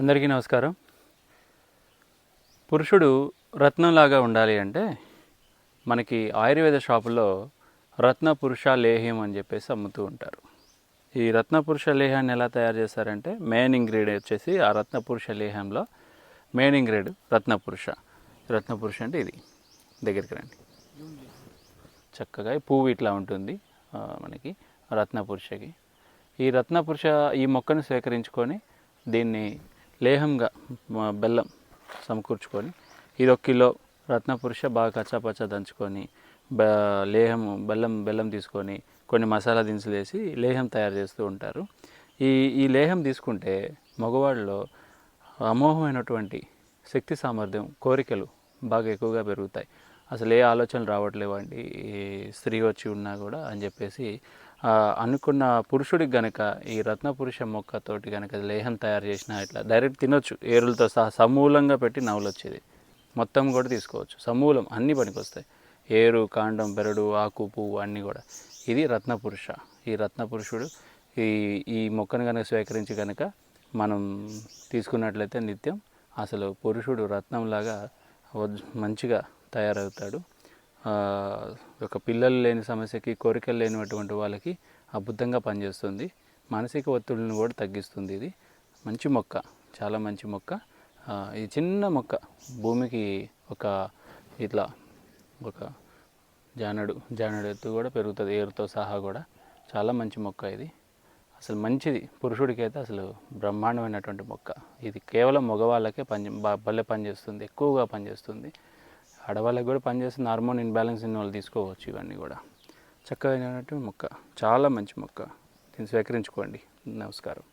అందరికీ నమస్కారం. పురుషుడు రత్నంలాగా ఉండాలి అంటే మనకి ఆయుర్వేద షాపులో రత్న పురుష లేహ్యం అని చెప్పేసి అమ్ముతూ ఉంటారు. ఈ రత్న పురుష లేహాన్ని ఎలా తయారు చేస్తారంటే మెయిన్ ఇంగ్రీడియంట్ వచ్చేసి ఆ రత్న పురుష లేహంలో మెయిన్ ఇంగ్రీడియంట్ రత్న పురుష. రత్న పురుష అంటే ఇది దగ్గరికి రండి. చక్కగా ఈ పువ్వు ఇట్లా ఉంటుంది మనకి రత్న పురుషకి. ఈ రత్న పురుష ఈ మొక్కను స్వీకరించుకొని దీన్ని లేహంగా బెల్లం సమకూర్చుకొని ఇది 1 కిలో రత్నపురుష బాగా కచ్చాపచ్చా దంచుకొని బెల్లం తీసుకొని కొన్ని మసాలా దినుసులు వేసి లేహం తయారు చేస్తూ ఉంటారు. ఈ లేహం తీసుకుంటే మగవాళ్ళలో అమోఘమైనటువంటి శక్తి సామర్థ్యం, కోరికలు బాగా ఎక్కువగా పెరుగుతాయి. అసలు ఏ ఆలోచనలు రావట్లేవండి స్త్రీ వచ్చి ఉన్నా కూడా అని చెప్పేసి అనుకున్న పురుషుడికి గనక ఈ రత్నపురుష మొక్కతోటి కనుక లేహం తయారు చేసిన ఇట్లా డైరెక్ట్ తినొచ్చు. ఏరులతో సహా సమూలంగా పెట్టి నవ్వులు వచ్చేది మొత్తం కూడా తీసుకోవచ్చు. సమూలం అన్నీ పనికొస్తాయి. ఏరు, కాండం, బెరడు, ఆకు, పువ్వు అన్నీ కూడా. ఇది రత్నపురుష. ఈ రత్నపురుషుడు ఈ మొక్కను కనుక స్వీకరించి కనుక మనం తీసుకున్నట్లయితే నిత్యం అసలు పురుషుడు రత్నంలాగా మంచిగా తయారవుతాడు. ఒక పిల్లలు లేని సమస్యకి, కోరికలు లేనటువంటి వాళ్ళకి అద్భుతంగా పనిచేస్తుంది. మానసిక ఒత్తిడిని కూడా తగ్గిస్తుంది. ఇది మంచి మొక్క, చాలా మంచి మొక్క. ఈ చిన్న మొక్క భూమికి ఇట్లా ఒక జానడు ఎత్తు కూడా పెరుగుతుంది, ఏరుతో సహా కూడా. చాలా మంచి మొక్క ఇది. అసలు మంచిది పురుషుడికి అయితే అసలు బ్రహ్మాండమైనటువంటి మొక్క. ఇది కేవలం మగవాళ్ళకే భలే పనిచేస్తుంది, ఎక్కువగా పనిచేస్తుంది. ఆడవాళ్ళకి కూడా పనిచేస్తుంది. హార్మోన్ ఇన్బ్యాలెన్స్ ఉన్న వాళ్ళు తీసుకోవచ్చు. ఇవన్నీ కూడా చక్కగా మొక్క, చాలా మంచి మొక్క. దీన్ని స్వీకరించుకోండి. నమస్కారం.